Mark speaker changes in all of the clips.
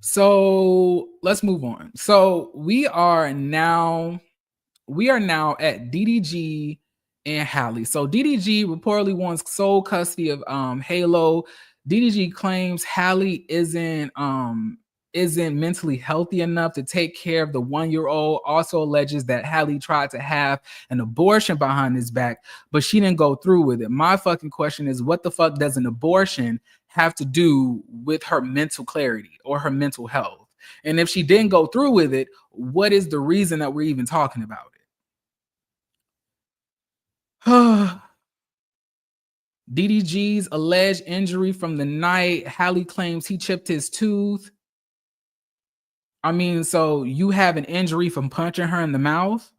Speaker 1: So let's move on. So we are now at DDG and Halle. So DDG reportedly wants sole custody of Halo. DDG claims Halle isn't mentally healthy enough to take care of the 1-year-old. Also alleges that Halle tried to have an abortion behind his back, but she didn't go through with it. My fucking question is, what the fuck does an abortion have to do with her mental clarity or her mental health? And if she didn't go through with it, what is the reason that we're even talking about it? DDG's alleged injury from the night. Halle claims he chipped his tooth. I mean, so you have an injury from punching her in the mouth?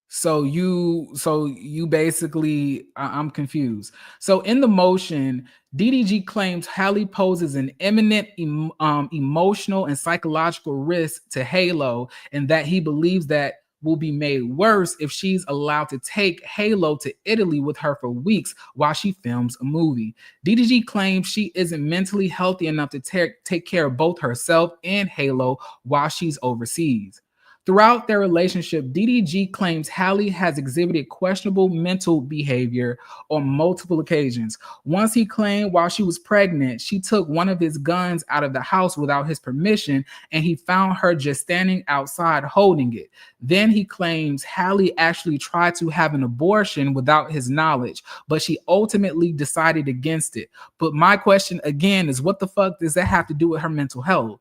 Speaker 1: So you basically, I'm confused. So in the motion, DDG claims Halle poses an imminent emotional and psychological risk to Halo, and that he believes that will be made worse if she's allowed to take Halo to Italy with her for weeks while she films a movie. DDG claims she isn't mentally healthy enough to take care of both herself and Halo while she's overseas. Throughout their relationship, DDG claims Halle has exhibited questionable mental behavior on multiple occasions. Once he claimed while she was pregnant, she took one of his guns out of the house without his permission, and he found her just standing outside holding it. Then he claims Halle actually tried to have an abortion without his knowledge, but she ultimately decided against it. But my question again is, what the fuck does that have to do with her mental health?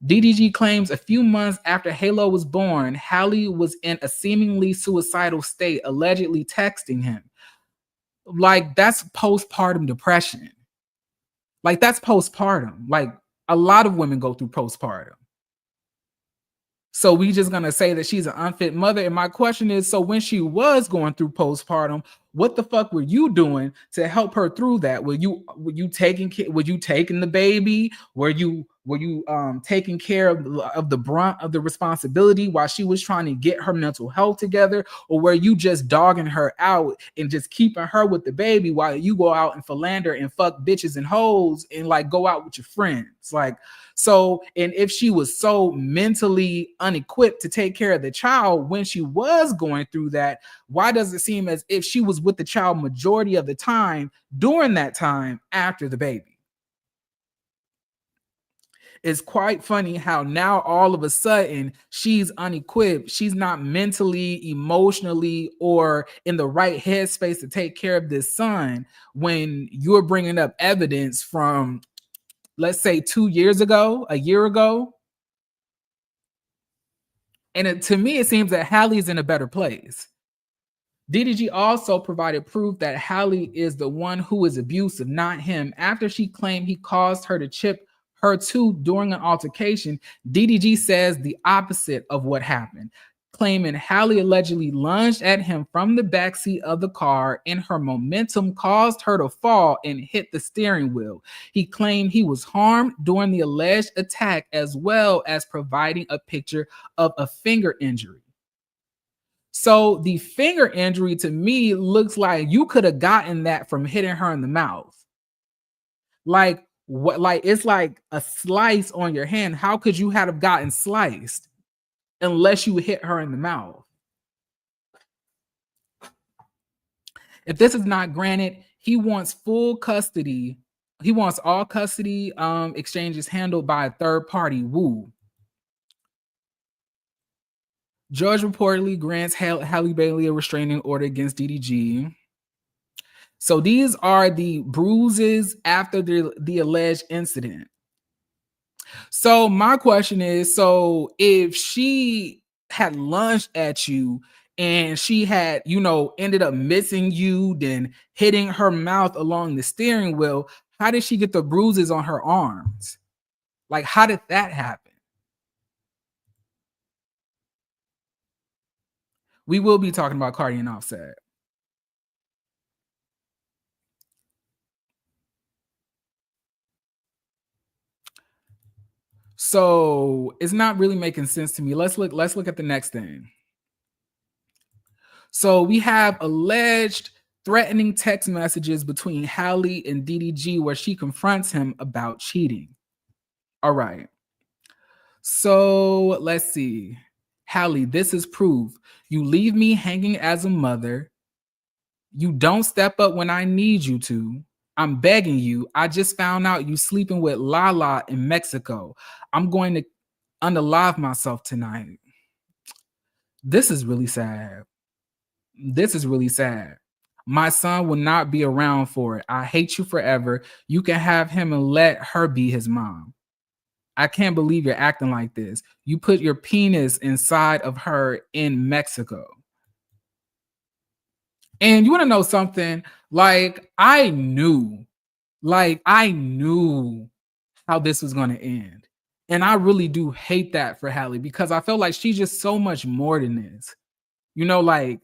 Speaker 1: DDG claims a few months after Halo was born, Halle was in a seemingly suicidal state, allegedly texting him. Like, that's postpartum depression. Like, that's postpartum. Like, a lot of women go through postpartum. So we just gonna say that she's an unfit mother. And my question is, so when she was going through postpartum, what the fuck were you doing to help her through that? Were you taking the baby? Were you taking care of the brunt of the responsibility while she was trying to get her mental health together? Or were you just dogging her out and just keeping her with the baby while you go out and philander and fuck bitches and hoes and like go out with your friends? Like, so, and if she was so mentally unequipped to take care of the child when she was going through that, why does it seem as if she was with the child majority of the time during that time after the baby? It's quite funny how now all of a sudden she's unequipped. She's not mentally, emotionally, or in the right headspace to take care of this son when you're bringing up evidence from, let's say, 2 years ago, a year ago. And to me, it seems that Halle's in a better place. DDG also provided proof that Halle is the one who is abusive, not him. After she claimed he caused her to chip her tooth during an altercation, DDG says the opposite of what happened, claiming Halle allegedly lunged at him from the backseat of the car and her momentum caused her to fall and hit the steering wheel. He claimed he was harmed during the alleged attack, as well as providing a picture of a finger injury. So the finger injury to me looks like you could have gotten that from hitting her in the mouth. Like, what? Like, it's like a slice on your hand. How could you have gotten sliced unless you hit her in the mouth? If this is not granted, he wants full custody. He wants all custody exchanges handled by a third party. Woo. Judge reportedly grants Halle Bailey a restraining order against DDG. So these are the bruises after the alleged incident. So my question is, so if she had lunged at you and she had, ended up missing you, then hitting her mouth along the steering wheel, how did she get the bruises on her arms? Like, how did that happen? We will be talking about Cardi and Offset. So it's not really making sense to me. Let's look at the next thing. So we have alleged threatening text messages between Halle and DDG where she confronts him about cheating. All right. So let's see. Halle, this is proof. You leave me hanging as a mother. You don't step up when I need you to. I'm begging you. I just found out you sleeping with Lala in Mexico. I'm going to unalive myself tonight. This is really sad. This is really sad. My son will not be around for it. I hate you forever. You can have him and let her be his mom. I can't believe you're acting like this. You put your penis inside of her in Mexico. And you want to know something? Like, I knew how this was going to end. And I really do hate that for Halle because I feel like she's just so much more than this. You know, like,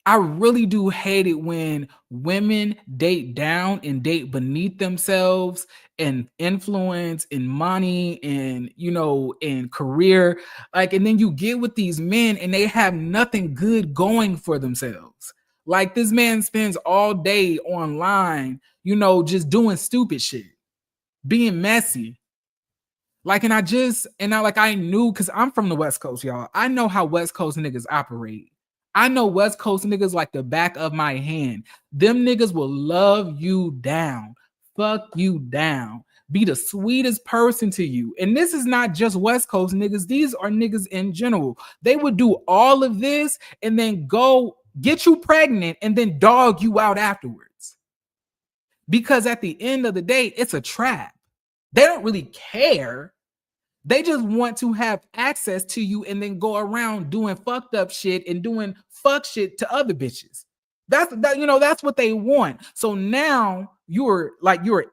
Speaker 1: I really do hate it when women date down and date beneath themselves and influence and money and, you know, and career. Like, and then you get with these men and they have nothing good going for themselves. Like, this man spends all day online, you know, just doing stupid shit, being messy. Like, and I knew, because I'm from the West Coast, y'all. I know how West Coast niggas operate. I know West Coast niggas like the back of my hand. Them niggas will love you down, fuck you down, be the sweetest person to you. And this is not just West Coast niggas. These are niggas in general. They would do all of this and then go get you pregnant and then dog you out afterwards. Because at the end of the day, it's a trap. They don't really care. They just want to have access to you and then go around doing fucked up shit and doing fuck shit to other bitches. That's what they want. So now you're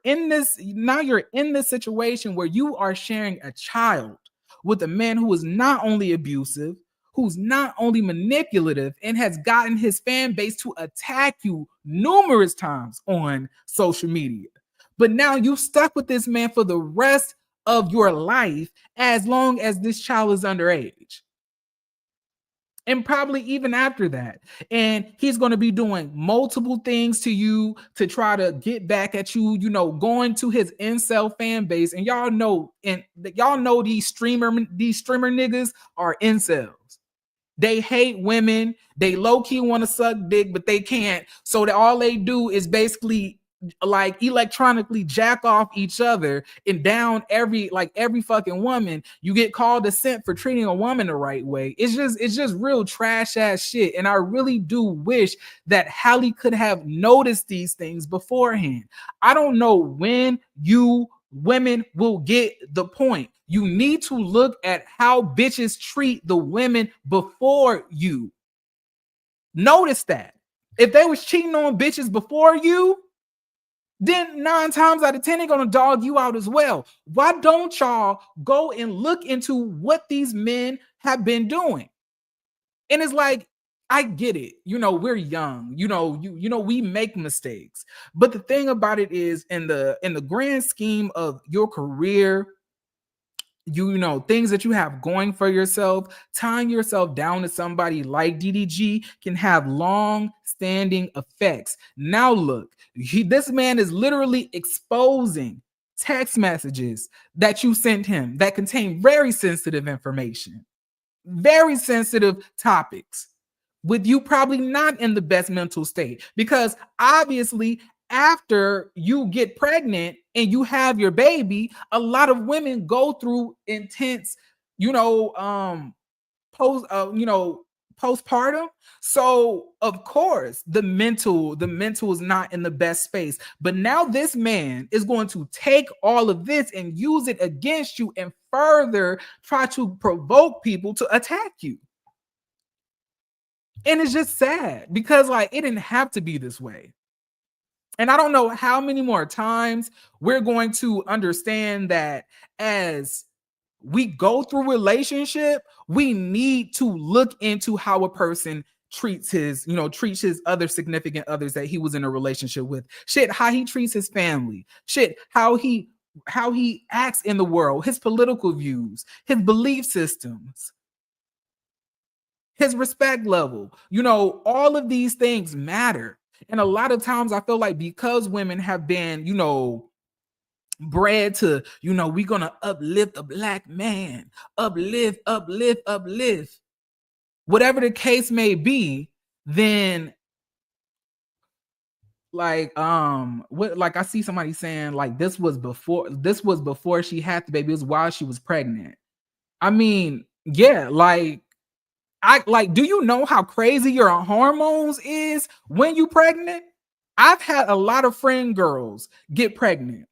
Speaker 1: in this situation where you are sharing a child with a man who is not only abusive, who's not only manipulative, and has gotten his fan base to attack you numerous times on social media. But now you're stuck with this man for the rest of your life as long as this child is underage. And probably even after that. And he's going to be doing multiple things to you to try to get back at you, you know, going to his incel fan base. And y'all know these streamer niggas are incels. They hate women. They low-key want to suck dick, but they can't. So that all they do is basically like electronically jack off each other and down every fucking woman. You get called a simp for treating a woman the right way. It's just real trash ass shit. And I really do wish that Halle could have noticed these things beforehand. I don't know when you women will get the point. You need to look at how bitches treat the women before you. Notice that. If they was cheating on bitches before you, then 9 times out of 10, they're going to dog you out as well. Why don't y'all go and look into what these men have been doing? And it's like, I get it. You know, we're young. You know, we make mistakes. But the thing about it is, in the grand scheme of your career, you know, things that you have going for yourself, tying yourself down to somebody like DDG can have long-standing effects. Now look, this man is literally exposing text messages that you sent him that contain very sensitive information, very sensitive topics, with you probably not in the best mental state. Because obviously, after you get pregnant and you have your baby, a lot of women go through intense, postpartum. So of course the mental is not in the best space. But now this man is going to take all of this and use it against you and further try to provoke people to attack you. And it's just sad because like it didn't have to be this way. And I don't know how many more times we're going to understand that as we go through relationship, we need to look into how a person treats his other significant others that he was in a relationship with. Shit, how he treats his family. Shit, how he acts in the world, his political views, his belief systems, his respect level. You know, all of these things matter. And a lot of times I feel like because women have been, bred to, you know, we're gonna uplift a black man, uplift, uplift, uplift, whatever the case may be, then like what, like I see somebody saying like this was before she had the baby, it was while she was pregnant. I mean, yeah, like I like, do you know how crazy your hormones is when you pregnant? I've had a lot of friend girls get pregnant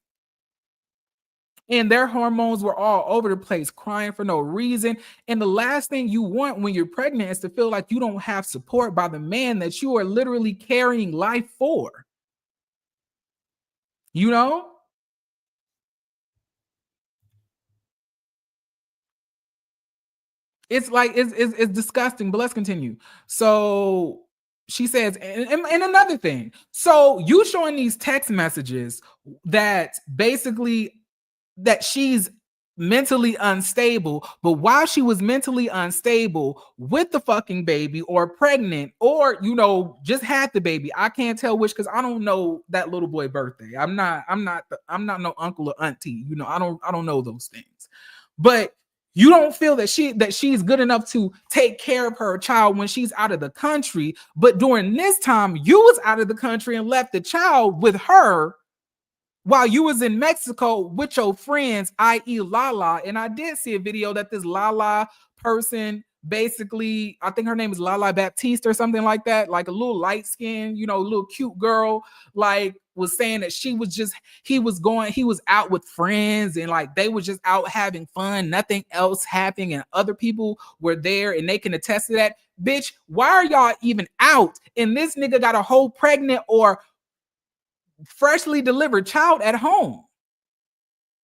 Speaker 1: and their hormones were all over the place, crying for no reason. And the last thing you want when you're pregnant is to feel like you don't have support by the man that you are literally carrying life for. You know? It's like it's disgusting, but let's continue. So she says, and another thing. So you showing these text messages that basically that she's mentally unstable, but while she was mentally unstable with the fucking baby or pregnant or, you know, just had the baby, I can't tell which, because I don't know that little boy birthday. I'm not no uncle or auntie, you know, I don't know those things. But you don't feel that she's good enough to take care of her child when she's out of the country, but during this time you was out of the country and left the child with her while you was in Mexico with your friends, i.e. Lala. And I did see a video that this Lala person, basically, I think her name is Lala Baptiste or something like that, like a little light skin, you know, little cute girl, like was saying that he was out with friends and like they was just out having fun, nothing else happening, and other people were there and they can attest to that. Bitch, why are y'all even out? And this nigga got a whole pregnant or freshly delivered child at home.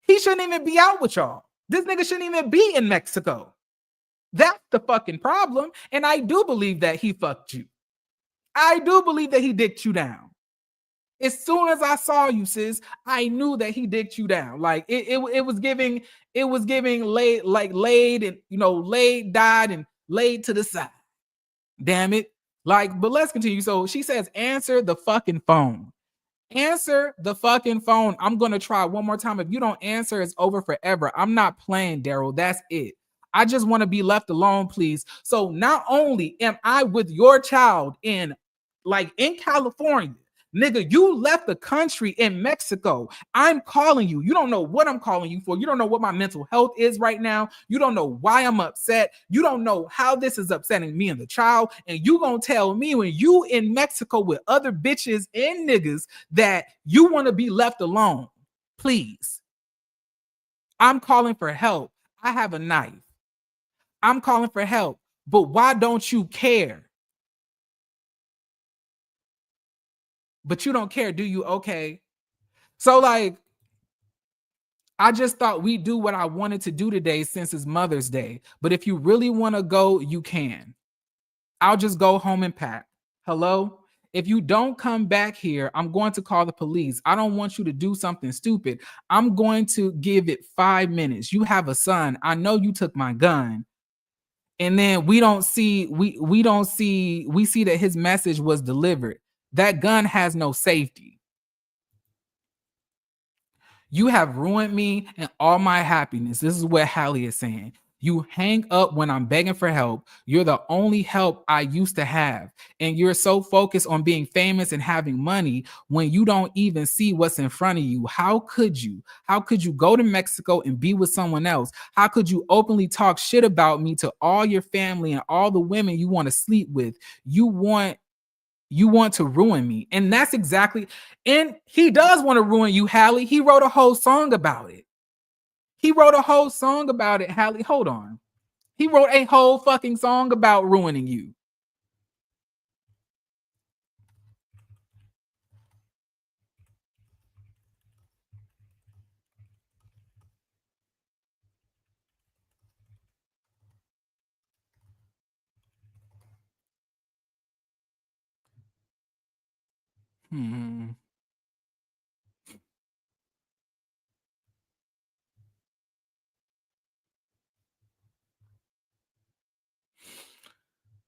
Speaker 1: He shouldn't even be out with y'all. This nigga shouldn't even be in Mexico. That's the fucking problem. And I do believe that he fucked you. I do believe that he dicked you down. As soon as I saw you, sis, I knew that he dicked you down. Like it was giving laid and, you know, laid, died, and laid to the side. Damn it. Like, but let's continue. So she says, answer the fucking phone. Answer the fucking phone. I'm going to try one more time. If you don't answer, it's over forever. I'm not playing, Daryl. That's it. I just want to be left alone, please. So not only am I with your child in California, nigga, you left the country in Mexico. I'm calling you. You don't know what I'm calling you for. You don't know what my mental health is right now. You don't know why I'm upset. You don't know how this is upsetting me and the child. And you gonna tell me when you in Mexico with other bitches and niggas that you want to be left alone. Please. I'm calling for help. I have a knife. I'm calling for help. But why don't you care? But you don't care, do you? Okay. So like, I just thought we'd do what I wanted to do today since it's Mother's Day. But if you really want to go, you can. I'll just go home and pack. Hello? If you don't come back here, I'm going to call the police. I don't want you to do something stupid. I'm going to give it 5 minutes. You have a son. I know you took my gun. And then we see that his message was delivered. That gun has no safety. You have ruined me and all my happiness. This is what Halle is saying. You hang up when I'm begging for help. You're the only help I used to have. And you're so focused on being famous and having money when you don't even see what's in front of you. How could you? How could you go to Mexico and be with someone else? How could you openly talk shit about me to all your family and all the women you want to sleep with? You want to ruin me. And that's exactly, and he does want to ruin you, Halle. He wrote a whole song about it. Halle. Hold on. He wrote a whole fucking song about ruining you.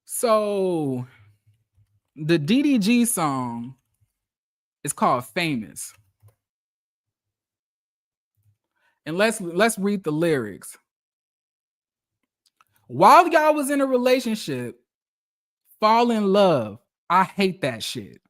Speaker 1: So the DDG song is called Famous. And let's read the lyrics. While y'all was in a relationship, fall in love. I hate that shit.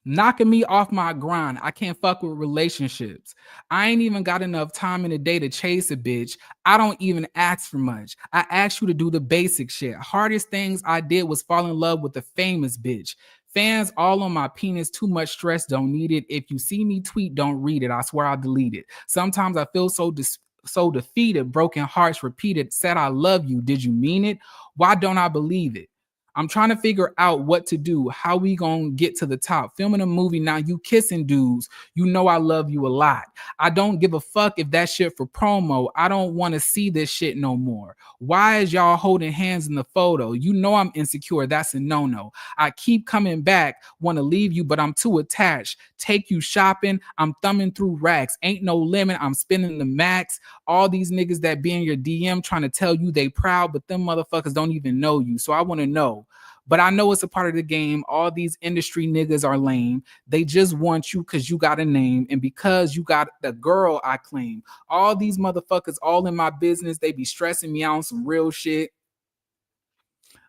Speaker 1: Knocking me off my grind. I can't fuck with relationships. I ain't even got enough time in the day to chase a bitch. I don't even ask for much. I asked you to do the basic shit. Hardest things I did was fall in love with a famous bitch. Fans all on my penis, too much stress, don't need it. If you see me tweet, don't read it. I swear I'll delete it. Sometimes I feel so defeated, broken hearts repeated, said I love you. Did you mean it? Why don't I believe it? I'm trying to figure out what to do. How we gonna get to the top? Filming a movie now, you kissing dudes. You know I love you a lot. I don't give a fuck if that shit for promo. I don't want to see this shit no more. Why is y'all holding hands in the photo? You know I'm insecure. That's a no-no. I keep coming back, want to leave you, but I'm too attached. Take you shopping. I'm thumbing through racks. Ain't no limit. I'm spending the max. All these niggas that be in your DM trying to tell you they proud, but them motherfuckers don't even know you. So I want to know. But I know it's a part of the game. All these industry niggas are lame. They just want you because you got a name and because you got the girl I claim. All these motherfuckers all in my business. They be stressing me out on some real shit.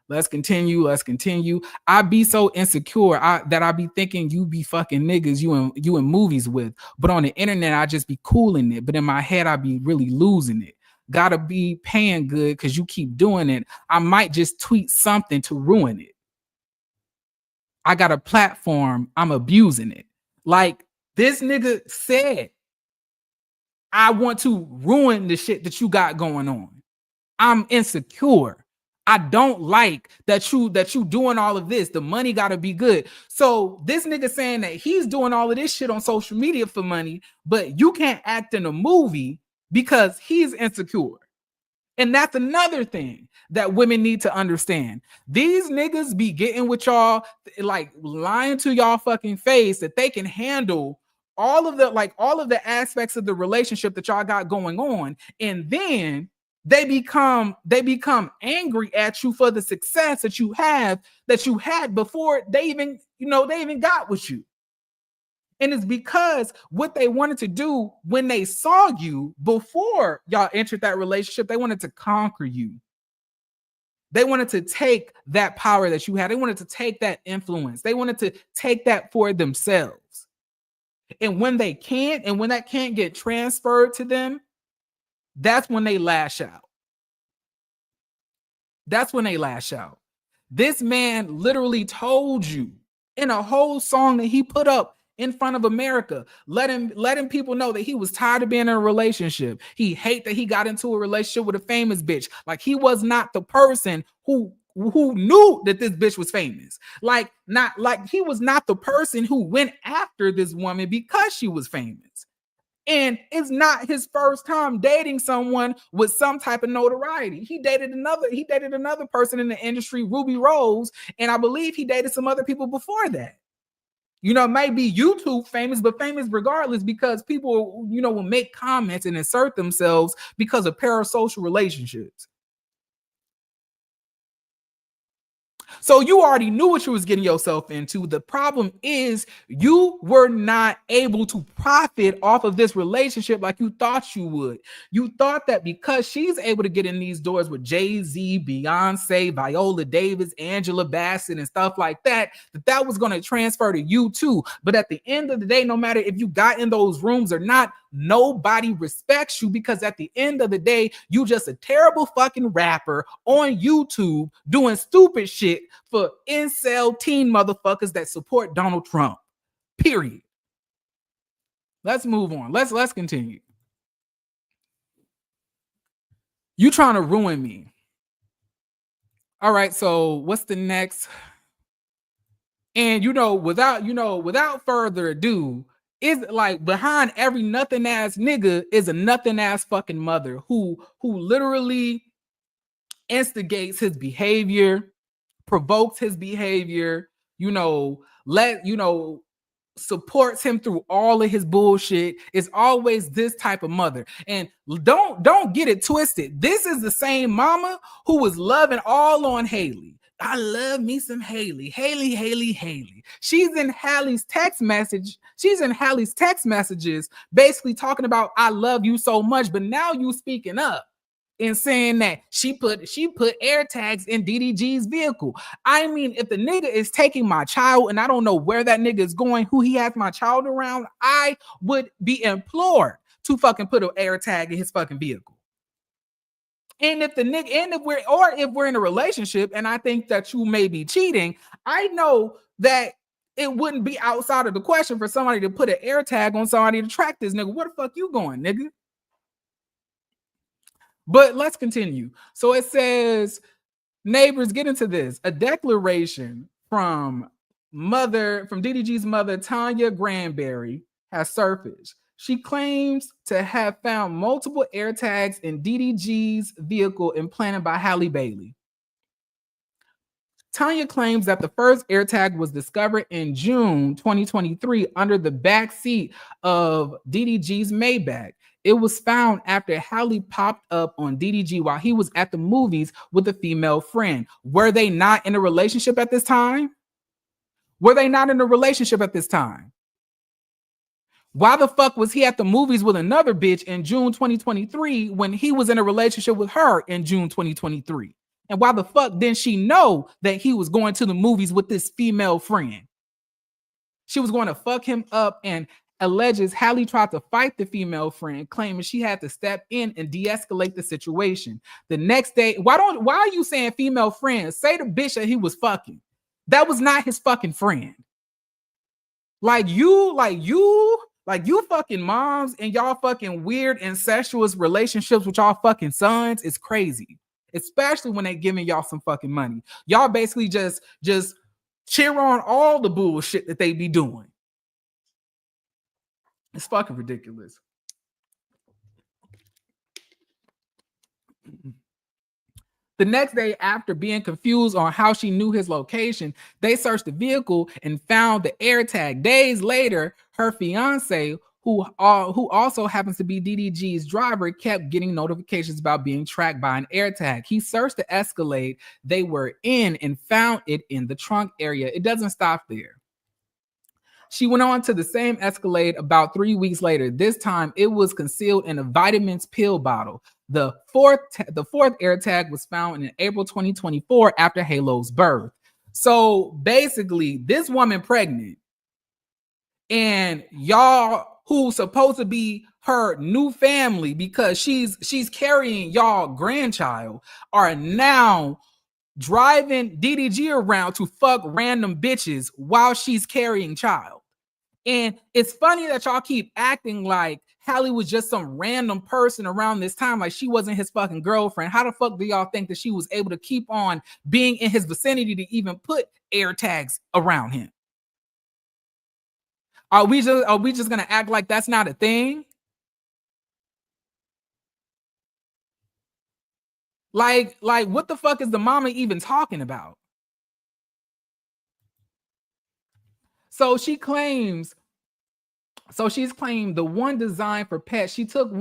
Speaker 1: Let's continue. I be so insecure that I be thinking you be fucking niggas you in movies with. But on the internet, I just be cooling it. But in my head, I be really losing it. Gotta be paying good because you keep doing it. I might just tweet something to ruin it. I got a platform. I'm abusing it. Like this nigga said, I want to ruin the shit that you got going on. I'm insecure. I don't like that you doing all of this. The money got to be good. So this nigga saying that he's doing all of this shit on social media for money, but you can't act in a movie because he's insecure. And that's another thing that women need to understand. These niggas be getting with y'all, like lying to y'all fucking face that they can handle all of the aspects of the relationship that y'all got going on. And then they become angry at you for the success that you had before they even got with you. And it's because what they wanted to do when they saw you before y'all entered that relationship, they wanted to conquer you. They wanted to take that power that you had. They wanted to take that influence. They wanted to take that for themselves. And when they can't, and when that can't get transferred to them, that's when they lash out. That's when they lash out. This man literally told you in a whole song that he put up in front of America, letting people know that he was tired of being in a relationship. He hate that he got into a relationship with a famous bitch. Like he was not the person who knew that this bitch was famous. Like he was not the person who went after this woman because she was famous. And it's not his first time dating someone with some type of notoriety. He dated another person in the industry, Ruby Rose, and I believe he dated some other people before that. You know, it may be YouTube famous, but famous regardless because people, will make comments and insert themselves because of parasocial relationships. So you already knew what you was getting yourself into. The problem is you were not able to profit off of this relationship like you thought you would. You thought that because she's able to get in these doors with Jay-Z, Beyonce, Viola Davis, Angela Bassett, and stuff like that, that was going to transfer to you too. But at the end of the day, no matter if you got in those rooms or not, nobody respects you because at the end of the day, you just a terrible fucking rapper on YouTube doing stupid shit for incel teen motherfuckers that support Donald Trump. Period. Let's move on. Let's continue. You trying to ruin me. All right, so what's the next? And without further ado, is like behind every nothing ass nigga is a nothing ass fucking mother who literally instigates his behavior, provokes his behavior, supports him through all of his bullshit. It's always this type of mother. And don't get it twisted. This is the same mama who was loving all on Halle. I love me some Halle. Halle. She's in Halle's text message. She's in Halle's text messages, basically talking about I love you so much. But now you speaking up and saying that she put AirTags in DDG's vehicle. I mean, if the nigga is taking my child and I don't know where that nigga is going, who he has my child around, I would be implored to fucking put an AirTag in his fucking vehicle. And if the nigga, and if we're in a relationship and I think that you may be cheating, I know that it wouldn't be outside of the question for somebody to put an AirTag on somebody to track this nigga. Where the fuck you going, nigga? But let's continue. So it says, neighbors, get into this. A declaration from DDG's mother, Tanya Granberry, has surfaced. She claims to have found multiple AirTags in DDG's vehicle implanted by Halle Bailey. Tanya claims that the first AirTag was discovered in June 2023 under the back seat of DDG's Maybach. It was found after Halle popped up on DDG while he was at the movies with a female friend. Were they not in a relationship at this time? Why the fuck was he at the movies with another bitch in June 2023 when he was in a relationship with her in June 2023? And why the fuck didn't she know that he was going to the movies with this female friend? She was going to fuck him up and alleges Halle tried to fight the female friend, claiming she had to step in and de-escalate the situation. The next day, why are you saying female friend? Say the bitch that he was fucking. That was not his fucking friend. Like you fucking moms and y'all fucking weird incestuous relationships with y'all fucking sons is crazy. Especially when they giving y'all some fucking money. Y'all basically just cheer on all the bullshit that they be doing. It's fucking ridiculous. The next day, after being confused on how she knew his location, they searched the vehicle and found the AirTag. Days later, her fiance, who also happens to be DDG's driver, kept getting notifications about being tracked by an AirTag. He searched the Escalade they were in and found it in the trunk area. It doesn't stop there. She went on to the same Escalade about 3 weeks later. This time, it was concealed in a vitamins pill bottle. The fourth AirTag was found in April 2024 after Halo's birth. So basically, this woman pregnant, and y'all who's supposed to be her new family because she's carrying y'all grandchild are now driving DDG around to fuck random bitches while she's carrying child. And it's funny that y'all keep acting like Halle was just some random person around this time, like she wasn't his fucking girlfriend. How the fuck do y'all think that she was able to keep on being in his vicinity to even put AirTags around him? Are we just gonna act like that's not a thing? Like what the fuck is the mama even talking about? She's claimed the one designed for pets. She took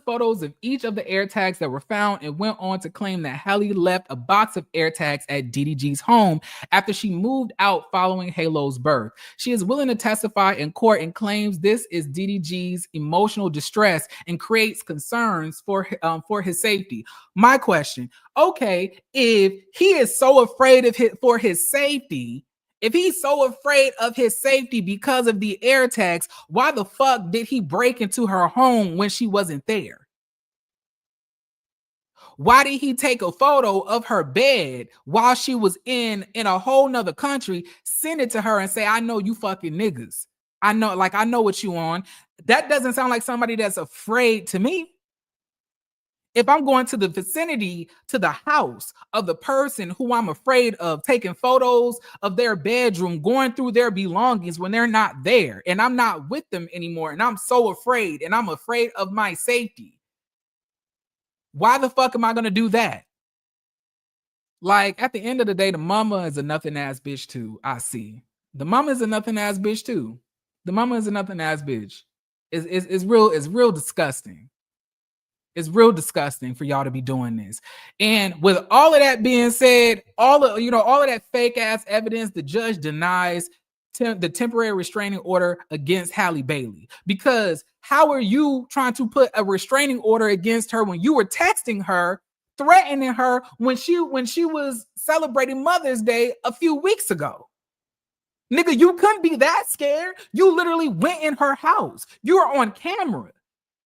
Speaker 1: photos of each of the AirTags that were found and went on to claim that Halle left a box of AirTags at DDG's home after she moved out following Halo's birth. She is willing to testify in court and claims this is DDG's emotional distress and creates concerns for his safety. My question: okay, if he is so afraid of his safety. If he's so afraid of his safety because of the AirTags, why the fuck did he break into her home when she wasn't there? Why did he take a photo of her bed while she was in a whole nother country, send it to her and say, I know you fucking niggas. I know what you on. That doesn't sound like somebody that's afraid to me. If I'm going to the vicinity, to the house of the person who I'm afraid of, taking photos of their bedroom, going through their belongings when they're not there, and I'm not with them anymore, and I'm so afraid, and I'm afraid of my safety, why the fuck am I going to do that? Like, at the end of the day, the mama is a nothing ass bitch too. I see. The mama is a nothing ass bitch too. The mama is a nothing ass bitch. It's real disgusting. It's real disgusting for y'all to be doing this. And with all of that being said, all of that fake ass evidence, the judge denies the temporary restraining order against Halle Bailey. Because how are you trying to put a restraining order against her when you were texting her, threatening her when she was celebrating Mother's Day a few weeks ago? Nigga, you couldn't be that scared. You literally went in her house. You are on camera.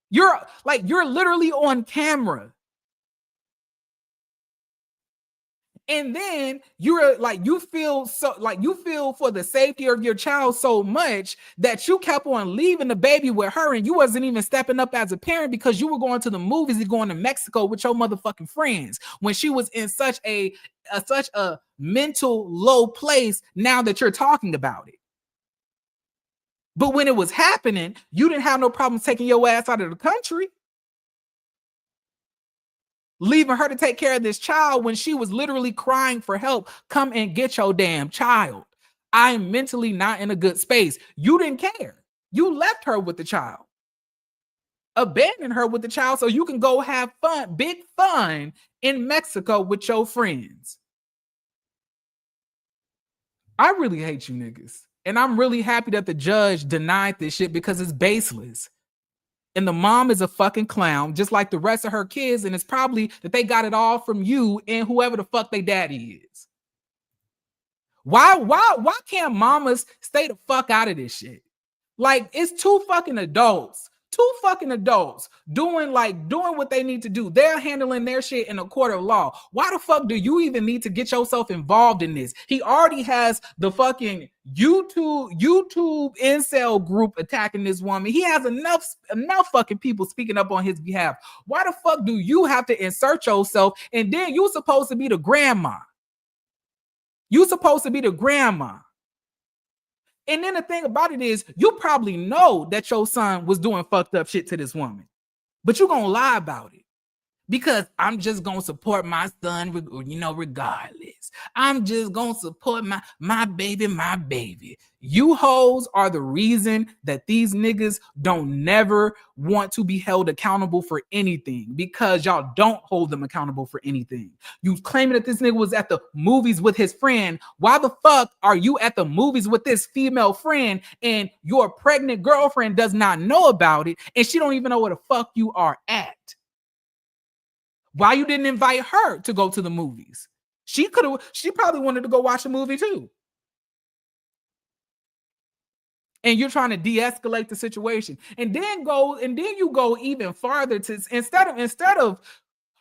Speaker 1: You're literally on camera. And then you're like, you feel for the safety of your child so much that you kept on leaving the baby with her, and you wasn't even stepping up as a parent because you were going to the movies and going to Mexico with your motherfucking friends when she was in such a mental low place now that you're talking about it. But when it was happening, you didn't have no problem taking your ass out of the country, leaving her to take care of this child when she was literally crying for help. Come and get your damn child. I'm mentally not in a good space. You didn't care. You left her with the child, abandoned her with the child so you can go have fun, big fun in Mexico with your friends. I really hate you niggas. And I'm really happy that the judge denied this shit because it's baseless. And the mom is a fucking clown, just like the rest of her kids. And it's probably that they got it all from you and whoever the fuck they daddy is. Why can't mamas stay the fuck out of this shit? Like, it's two fucking adults doing what they need to do. They're handling their shit in a court of law. Why the fuck do you even need to get yourself involved in this? He already has the fucking YouTube Incel group attacking this woman. He has enough fucking people speaking up on his behalf. Why the fuck do you have to insert yourself? And then you're supposed to be the grandma. You're supposed to be the grandma. And then the thing about it is, you probably know that your son was doing fucked up shit to this woman, but you're going to lie about it because I'm just going to support my son, regardless. I'm just going to support my baby. You hoes are the reason that these niggas don't never want to be held accountable for anything, because y'all don't hold them accountable for anything. You claiming that this nigga was at the movies with his friend. Why the fuck are you at the movies with this female friend and your pregnant girlfriend does not know about it and she don't even know where the fuck you are at? Why you didn't invite her to go to the movies? She probably wanted to go watch a movie too. And you're trying to de-escalate the situation. And then you go even farther to instead of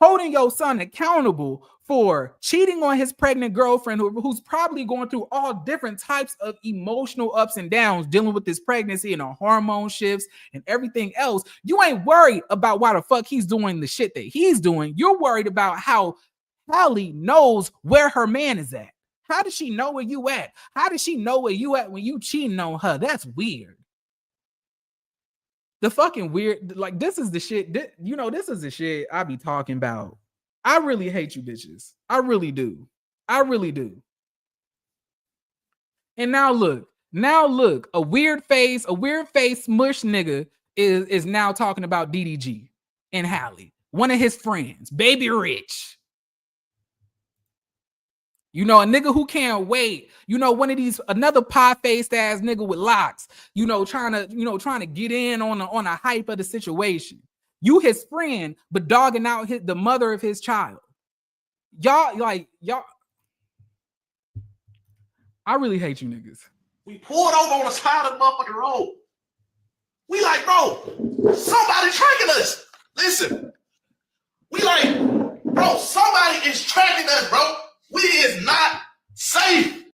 Speaker 1: holding your son accountable for cheating on his pregnant girlfriend, who's probably going through all different types of emotional ups and downs, dealing with this pregnancy and the hormone shifts and everything else. You ain't worried about why the fuck he's doing the shit that he's doing. You're worried about how Halle knows where her man is at. How does she know where you at? How does she know where you at when you cheating on her? That's weird. The fucking weird, like, this is the shit. This is the shit I be talking about. I really hate you bitches. I really do. And now look, a weird face smush nigga is now talking about DDG and Halle, one of his friends, Baby Rich. A nigga who can't wait. One of these, another pie-faced ass nigga with locks, trying to get in on a hype of the situation. You his friend, but dogging out the mother of his child. Y'all. I really hate you niggas.
Speaker 2: We pulled over on the side of the motherfucking road. We like, bro, somebody tracking us. Listen, we like, bro, somebody is tracking us, bro. We is not safe.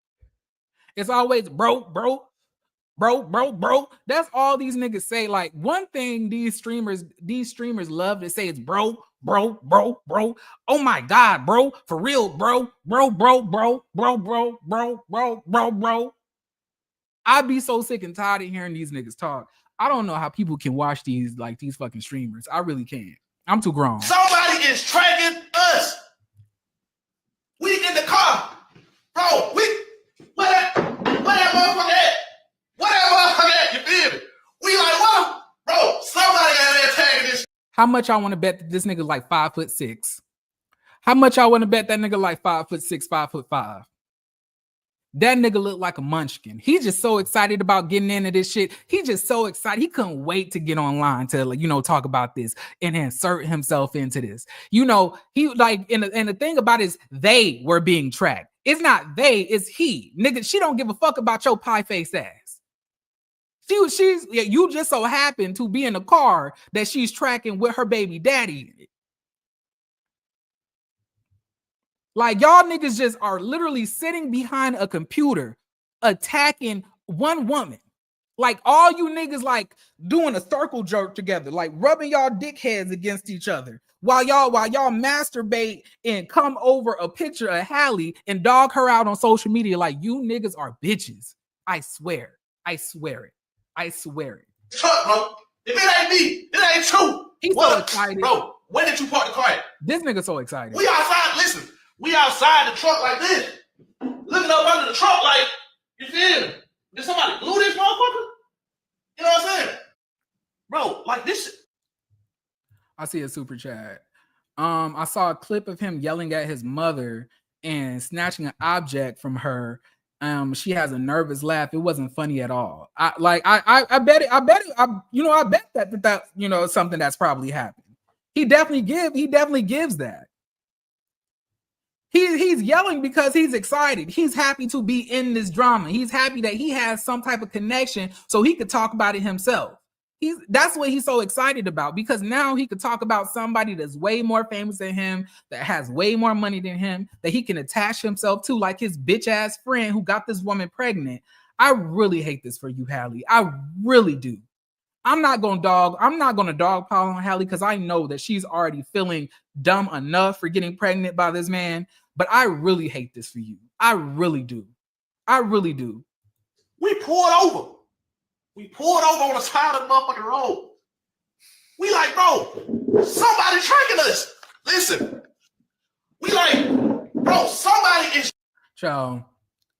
Speaker 1: It's always bro. That's all these niggas say. Like, one thing these streamers love to say is bro. Oh my God, bro. For real, bro. I'd be so sick and tired of hearing these niggas talk. I don't know how people can watch these fucking streamers. I really can't. I'm too grown.
Speaker 2: Somebody is tracking us. We in the car. Bro, where that motherfucker at? Where that motherfucker at? You feel me? We like, what? Bro, somebody got AirTag this.
Speaker 1: How much I want to bet that this nigga like 5'6"? How much I want to bet that nigga like 5'6", 5'5"? That nigga looked like a munchkin. He's just so excited about getting into this shit. He just so excited. He couldn't wait to get online to, like, talk about this and insert himself into this. He like, and the thing about it is they were being tracked. It's not they, it's he. Nigga, she don't give a fuck about your pie-faced ass. You just so happen to be in a car that she's tracking with her baby daddy. Like, y'all niggas just are literally sitting behind a computer attacking one woman. Like, all you niggas like doing a circle jerk together, like rubbing y'all dick heads against each other while y'all masturbate and come over a picture of Halle and dog her out on social media. Like, you niggas are bitches. I swear it.
Speaker 2: Truck, bro. If it ain't me, it ain't true.
Speaker 1: He's so excited.
Speaker 2: Bro, where did you park the car at?
Speaker 1: This nigga so excited.
Speaker 2: We outside, listen. We outside the truck like this. Looking up under the truck like, you feel me? Did somebody glue this motherfucker? You know what I'm saying? Bro, like this shit.
Speaker 1: I see a super chat. I saw a clip of him yelling at his mother and snatching an object from her. She has a nervous laugh. It wasn't funny at all. I bet that something that's probably happened. He definitely gives that. He's yelling because he's excited. He's happy to be in this drama. He's happy that he has some type of connection so he could talk about it himself. That's what he's so excited about, because now he could talk about somebody that's way more famous than him, that has way more money than him, that he can attach himself to, like his bitch ass friend who got this woman pregnant. I really hate this for you, Halle. I really do. I'm not gonna dogpile on Halle because I know that she's already feeling dumb enough for getting pregnant by this man. But I really hate this for you. I really do.
Speaker 2: We pulled over. On the side of the motherfucking road. We like, bro, somebody tracking us. Listen. We like, bro, somebody is.
Speaker 1: So,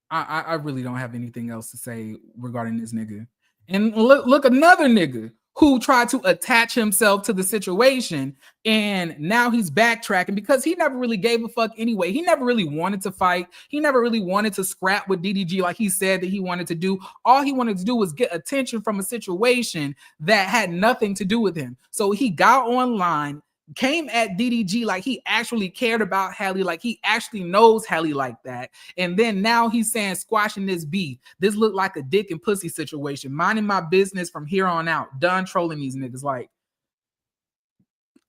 Speaker 1: I really don't have anything else to say regarding this nigga. And look, another nigga who tried to attach himself to the situation, and now he's backtracking because he never really gave a fuck anyway. He never really wanted to fight. He never really wanted to scrap with DDG like he said that he wanted to do. All he wanted to do was get attention from a situation that had nothing to do with him. So he got online, came at DDG like he actually cared about Halle, like he actually knows Halle like that. And then now he's saying squashing this beef. This looked like a dick and pussy situation. Minding my business from here on out. Done trolling these niggas. Like,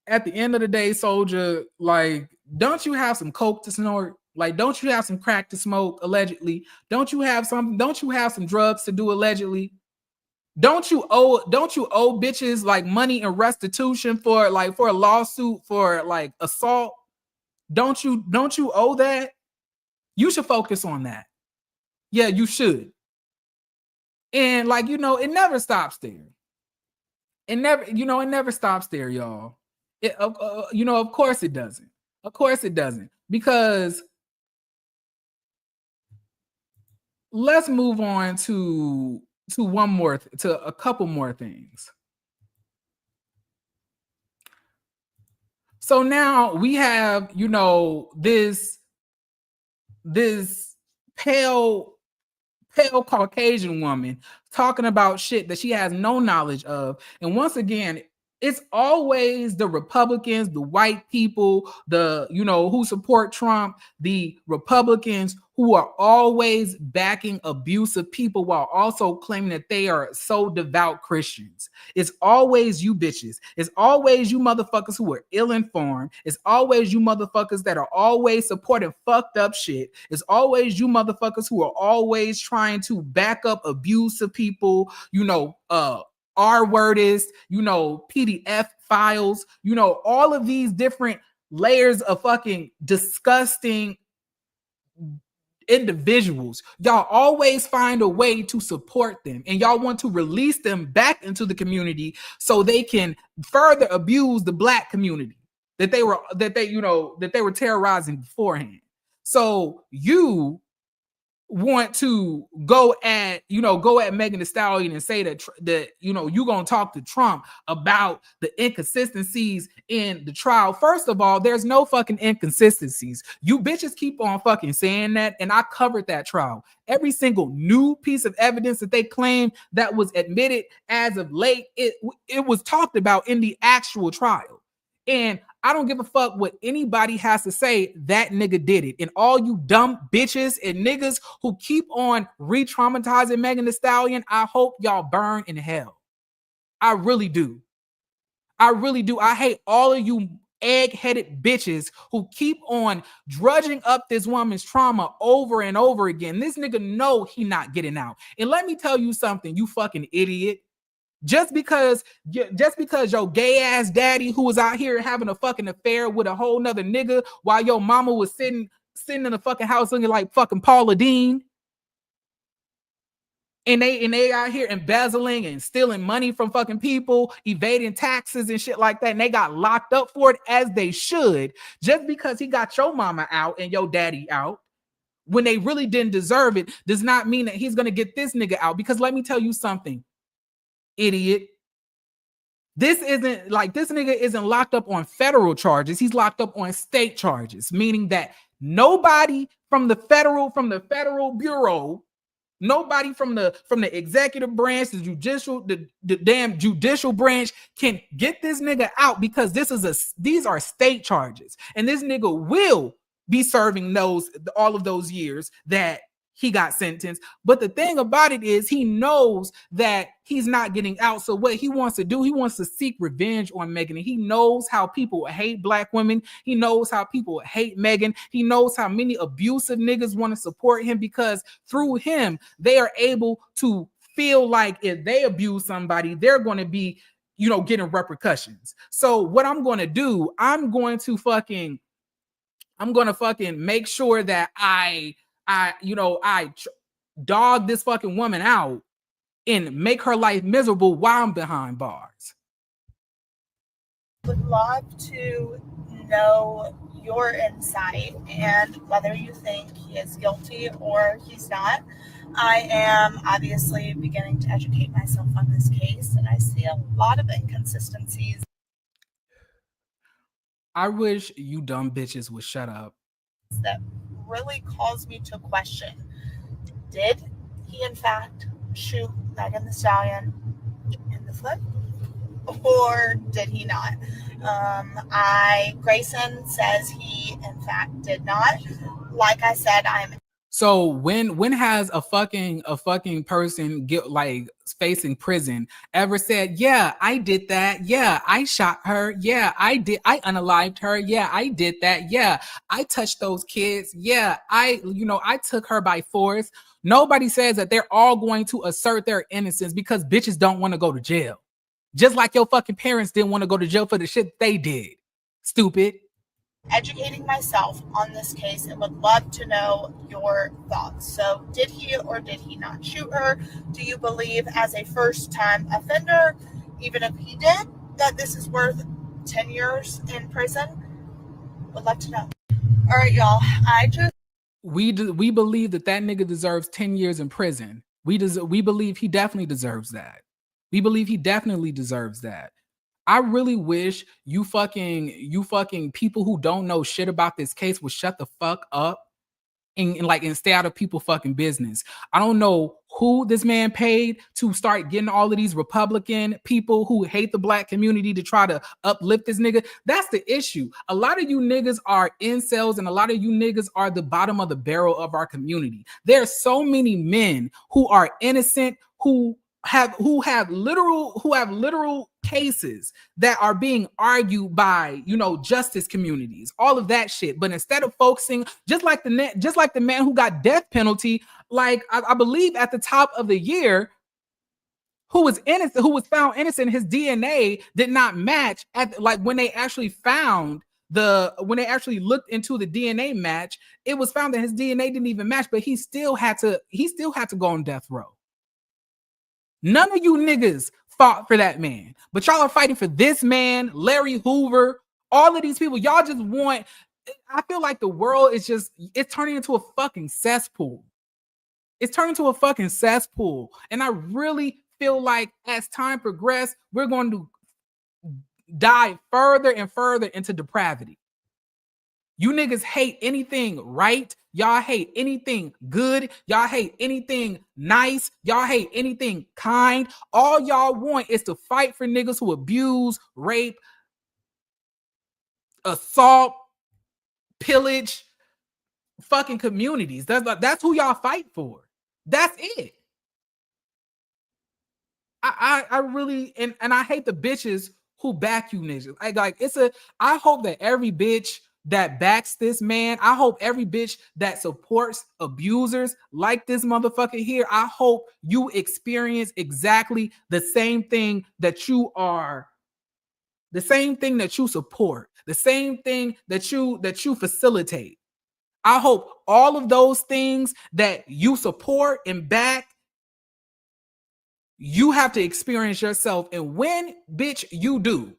Speaker 1: at the end of the day, soldier, like, don't you have some coke to snort? Like, don't you have some crack to smoke, allegedly? Don't you have some drugs to do, allegedly? Don't you owe bitches like money and restitution for a lawsuit for like assault? Don't you owe that? You should focus on that. Yeah, you should. And it never stops there. It never stops there, y'all. Of course it doesn't. Of course it doesn't. Because let's move on to a couple more things. So now we have, this pale Caucasian woman talking about shit that she has no knowledge of. And once again, it's always the Republicans, the white people, who support Trump, the Republicans who are always backing abusive people while also claiming that they are so devout Christians. It's always you bitches. It's always you motherfuckers who are ill-informed. It's always you motherfuckers that are always supporting fucked up shit. It's always you motherfuckers who are always trying to back up abusive people, R-wordist, PDF files, all of these different layers of fucking disgusting individuals. Y'all always find a way to support them, and y'all want to release them back into the community so they can further abuse the black community that they were terrorizing beforehand. So you want to go at Megan Thee Stallion and say that you're gonna talk to Trump about the inconsistencies in the trial. First of all, there's no fucking inconsistencies. You bitches keep on fucking saying that, and I covered that trial. Every single new piece of evidence that they claim that was admitted as of late, it was talked about in the actual trial. And I don't give a fuck what anybody has to say. That nigga did it. And all you dumb bitches and niggas who keep on re-traumatizing Megan Thee Stallion, I hope y'all burn in hell. I really do. I really do. I hate all of you egg-headed bitches who keep on drudging up this woman's trauma over and over again. This nigga know he not getting out. And let me tell you something, you fucking idiot. Just because your gay ass daddy who was out here having a fucking affair with a whole nother nigga while your mama was sitting in the fucking house looking like fucking Paula Deen, and they out here embezzling and stealing money from fucking people, evading taxes and shit like that, and they got locked up for it, as they should, just because he got your mama out and your daddy out when they really didn't deserve it, does not mean that he's gonna get this nigga out. Because let me tell you something, idiot. This nigga isn't locked up on federal charges. He's locked up on state charges, meaning that nobody from the federal bureau, nobody from the executive branch, the damn judicial branch can get this nigga out, because these are state charges, and this nigga will be serving all of those years that he got sentenced. But the thing about it is, he knows that he's not getting out. So what he wants to do, he wants to seek revenge on Megan. And he knows how people hate black women. He knows how people hate Megan. He knows how many abusive niggas want to support him, because through him, they are able to feel like if they abuse somebody, they're going to be, getting repercussions. So what I'm going to do, I'm going to fucking make sure that I dog this fucking woman out and make her life miserable while I'm behind bars.
Speaker 3: Would love to know your insight and whether you think he is guilty or he's not. I am obviously beginning to educate myself on this case, and I see a lot of inconsistencies.
Speaker 1: I wish you dumb bitches would shut up.
Speaker 3: That really calls me to question, did he in fact shoot Megan Thee Stallion in the foot, or did he not? Grayson says he in fact did not. Like I said,
Speaker 1: so when has a fucking person facing prison ever said, yeah, I did that, yeah, I shot her, yeah, I unalived her, yeah, I did that, yeah, I touched those kids, yeah, I took her by force? Nobody says that they're all going to assert their innocence, because bitches don't want to go to jail. Just like your fucking parents didn't want to go to jail for the shit they did. Stupid.
Speaker 3: Educating myself on this case and would love to know your thoughts. So did he or did he not shoot her? Do you believe, as a first-time offender, even if he did, that this is worth 10 years in prison? Would love to know. All right, y'all.
Speaker 1: We believe that nigga deserves 10 years in prison. We believe he definitely deserves that. We believe he definitely deserves that. I really wish you fucking people who don't know shit about this case would shut the fuck up and stay out of people fucking business. I don't know who this man paid to start getting all of these Republican people who hate the black community to try to uplift this nigga. That's the issue. A lot of you niggas are incels, and a lot of you niggas are the bottom of the barrel of our community. There are so many men who are innocent, who have literal cases that are being argued by justice communities, all of that shit. But instead of focusing, just like the man who got death penalty, I believe at the top of the year, who was found innocent, his DNA did not match when they actually looked into the DNA match, it was found that his DNA didn't even match, but he still had to go on death row. None of you niggas fought for that man, but y'all are fighting for this man, Larry Hoover, all of these people. Y'all just want, I feel like the world is it's turning into a fucking cesspool. It's turned into a fucking cesspool. And I really feel like as time progresses, we're going to dive further and further into depravity. You niggas hate anything right. Y'all hate anything good. Y'all hate anything nice. Y'all hate anything kind. All y'all want is to fight for niggas who abuse, rape, assault, pillage fucking communities. That's who y'all fight for. That's it. I really and I hate the bitches who back you niggas. I hope that every bitch that backs this man, I hope every bitch that supports abusers like this motherfucker here, I hope you experience exactly the same thing that you are, the same thing that you support, the same thing that you facilitate. I hope all of those things that you support and back, you have to experience yourself. And when, bitch, you do,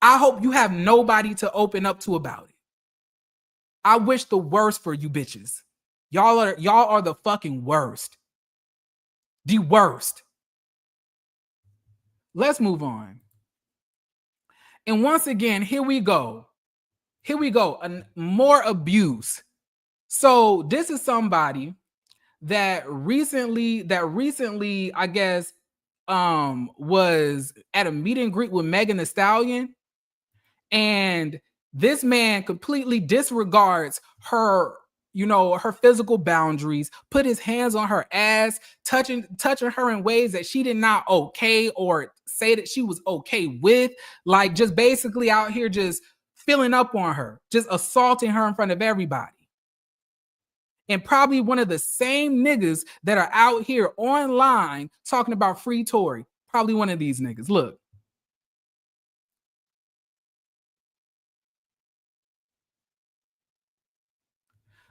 Speaker 1: I hope you have nobody to open up to about it. I wish the worst for you bitches. Y'all are the fucking worst. The worst. Let's move on. And once again, here we go. More abuse. So this is somebody that recently, I guess, was at a meet and greet with Megan Thee Stallion, and this man completely disregards her, her physical boundaries, put his hands on her ass, touching her in ways that she did not okay or say that she was okay with, like just basically out here just filling up on her, just assaulting her in front of everybody. And probably one of the same niggas that are out here online talking about free Tory. Probably one of these niggas. Look.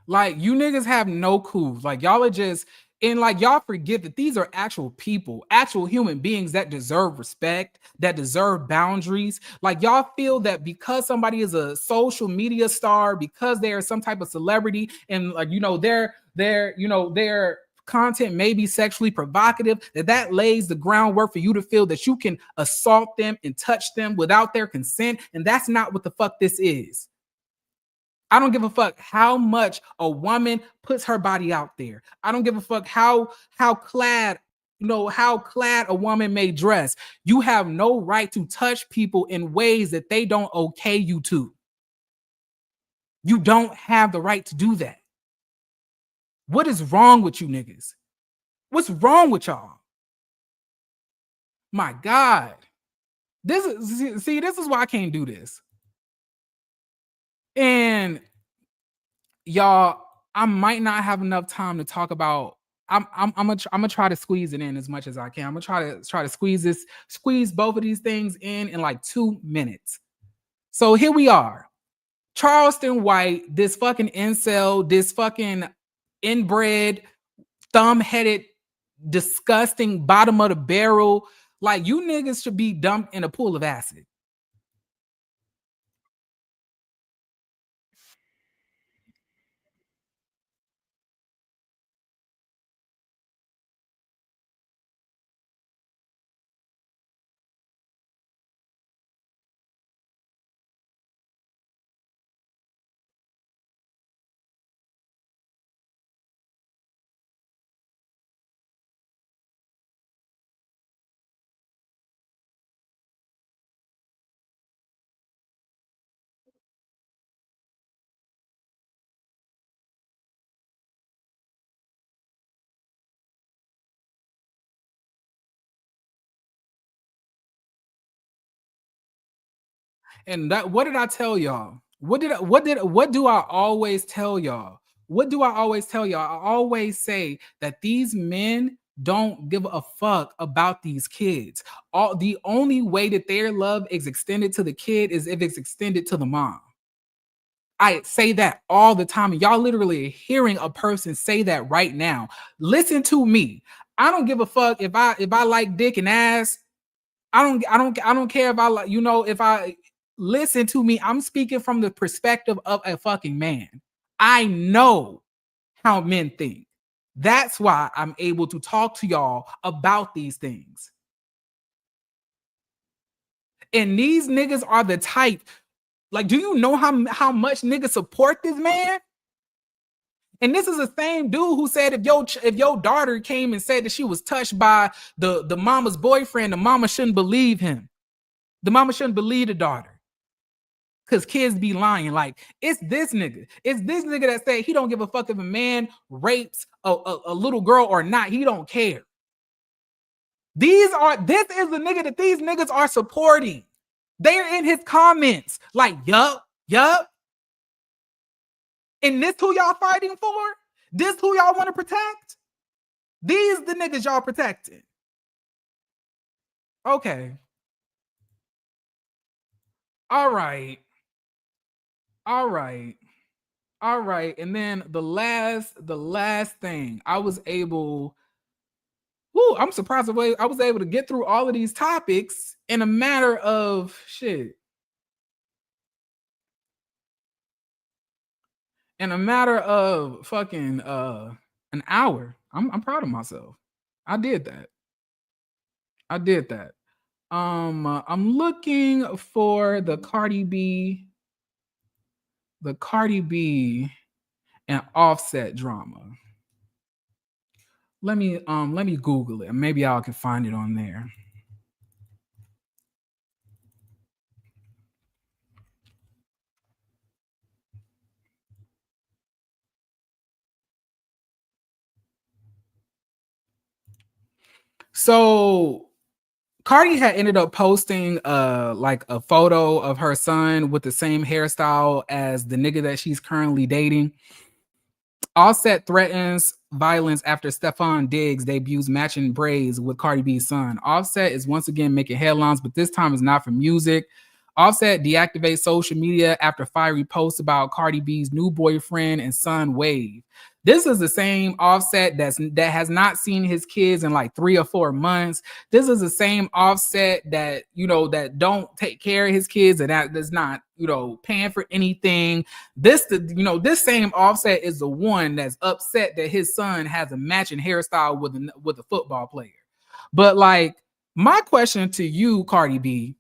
Speaker 1: Like, you niggas have no clue. Like, y'all are just, and like, y'all forget that these are actual people, actual human beings that deserve respect, that deserve boundaries. Like, y'all feel that because somebody is a social media star, because they are some type of celebrity, and like, their content may be sexually provocative, that lays the groundwork for you to feel that you can assault them and touch them without their consent. And that's not what the fuck this is. I don't give a fuck how much a woman puts her body out there. I don't give a fuck how clad a woman may dress. You have no right to touch people in ways that they don't okay you to. You don't have the right to do that. What is wrong with you niggas? What's wrong with y'all? My God. This is why I can't do this. And y'all, I might not have enough time to talk about. I'm gonna try to squeeze it in as much as I can. I'm gonna try to squeeze both of these things in like 2 minutes. So here we are. Charleston White, this fucking incel, this fucking inbred, thumb-headed, disgusting, bottom of the barrel. Like, you niggas should be dumped in a pool of acid. And that, what did I tell y'all? What do I always tell y'all? What do I always tell y'all? I always say that these men don't give a fuck about these kids. The only way that their love is extended to the kid is if it's extended to the mom. I say that all the time. Y'all literally hearing a person say that right now. Listen to me. I don't give a fuck if I like dick and ass. I don't care if I like, if I listen to me. I'm speaking from the perspective of a fucking man. I know how men think. That's why I'm able to talk to y'all about these things. And these niggas are the type, like, do you know how much niggas support this man? And this is the same dude who said if your daughter came and said that she was touched by the mama's boyfriend, the mama shouldn't believe him. The mama shouldn't believe the daughter. Because kids be lying. Like, it's this nigga. It's this nigga that say he don't give a fuck if a man rapes a little girl or not. He don't care. This is the nigga that these niggas are supporting. They're in his comments. Like, yup. And this who y'all fighting for? This who y'all want to protect? These the niggas y'all protecting. Okay. All right. And then the last thing, I was able, I'm surprised the way I was able to get through all of these topics in a matter of fucking an hour. I'm proud of myself. I did that. I'm looking for the Cardi B and Offset drama. Let me Google it. Maybe I can find it on there. So Cardi had ended up posting like a photo of her son with the same hairstyle as the nigga that she's currently dating. Offset threatens violence after Stefan Diggs debuts matching braids with Cardi B's son. Offset is once again making headlines, but this time is not for music. Offset deactivates social media after fiery posts about Cardi B's new boyfriend and son Wave. This is the same Offset that has not seen his kids in like 3 or 4 months. This is the same Offset that, that don't take care of his kids and that does not, paying for anything. This same Offset is the one that's upset that his son has a matching hairstyle with a football player. But like, my question to you, Cardi B,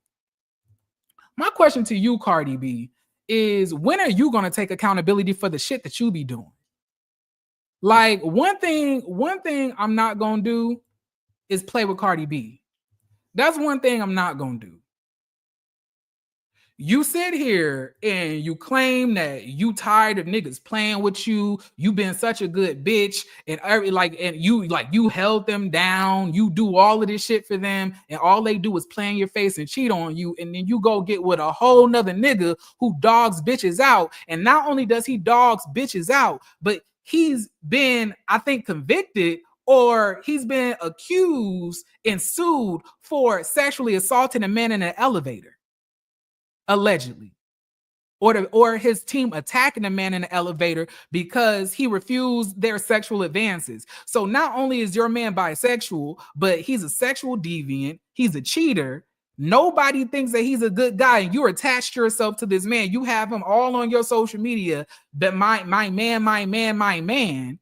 Speaker 1: is when are you going to take accountability for the shit that you be doing? Like, one thing I'm not going to do is play with Cardi B. That's one thing I'm not going to do. You sit here and you claim that you tired of niggas playing with you. You've been such a good bitch and you held them down. You do all of this shit for them and all they do is play in your face and cheat on you. And then you go get with a whole nother nigga who dogs bitches out. And not only does he dogs bitches out, but he's been, I think, convicted or he's been accused and sued for sexually assaulting a man in an elevator. Allegedly, or his team attacking a man in the elevator because he refused their sexual advances. So not only is your man bisexual, but he's a sexual deviant. He's a cheater. Nobody thinks that he's a good guy, and you attached yourself to this man. You have him all on your social media. That my man.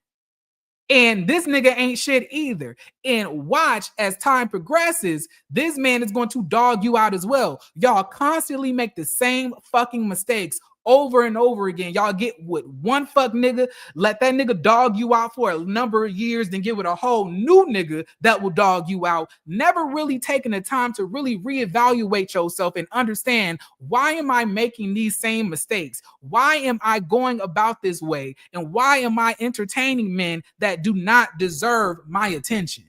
Speaker 1: And this nigga ain't shit either. And watch as time progresses, this man is going to dog you out as well. Y'all constantly make the same fucking mistakes over and over again. Y'all get with one fuck nigga, let that nigga dog you out for a number of years, then get with a whole new nigga that will dog you out. Never really taking the time to really reevaluate yourself and understand, why am I making these same mistakes? Why am I going about this way? And why am I entertaining men that do not deserve my attention?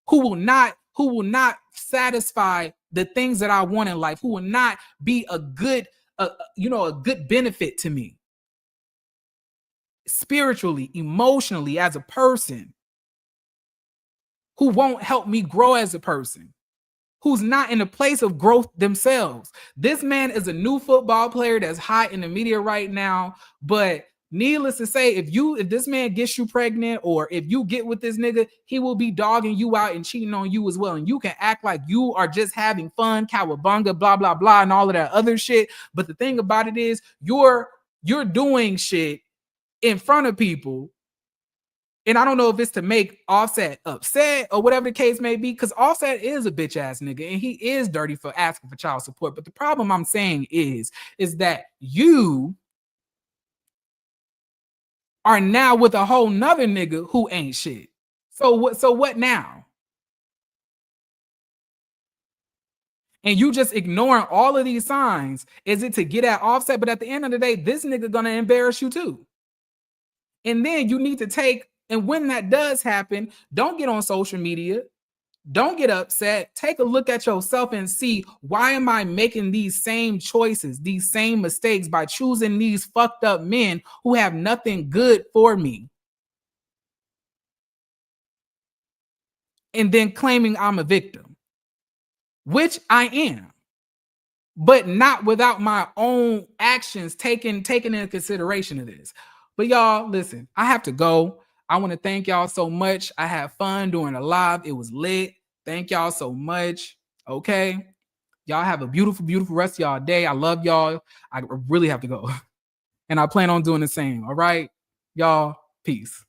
Speaker 1: Who will not satisfy the things that I want in life? Who will not be a good benefit to me spiritually, emotionally, as a person, who won't help me grow as a person, who's not in a place of growth themselves. This man is a new football player that's hot in the media right now, but needless to say, if this man gets you pregnant or if you get with this nigga, he will be dogging you out and cheating on you as well. And you can act like you are just having fun, cowabunga, blah, blah, blah, and all of that other shit. But the thing about it is you're doing shit in front of people And I don't know if it's to make Offset upset or whatever the case may be, because Offset is a bitch ass nigga and he is dirty for asking for child support. But the problem I'm saying is that you are now with a whole nother nigga who ain't shit. So what now? And you just ignoring all of these signs. Is it to get at Offset? But at the end of the day, this nigga gonna embarrass you too. And then you need to take, and when that does happen, don't get on social media. Don't get upset. Take a look at yourself and see, why am I making these same choices, these same mistakes by choosing these fucked up men who have nothing good for me? And then claiming I'm a victim, which I am, but not without my own actions taken into consideration of this. But y'all, listen, I have to go. I want to thank y'all so much. I had fun doing a live. It was lit. Thank y'all so much. Okay. Y'all have a beautiful, beautiful rest of y'all day. I love y'all. I really have to go. And I plan on doing the same. All right. Y'all, peace.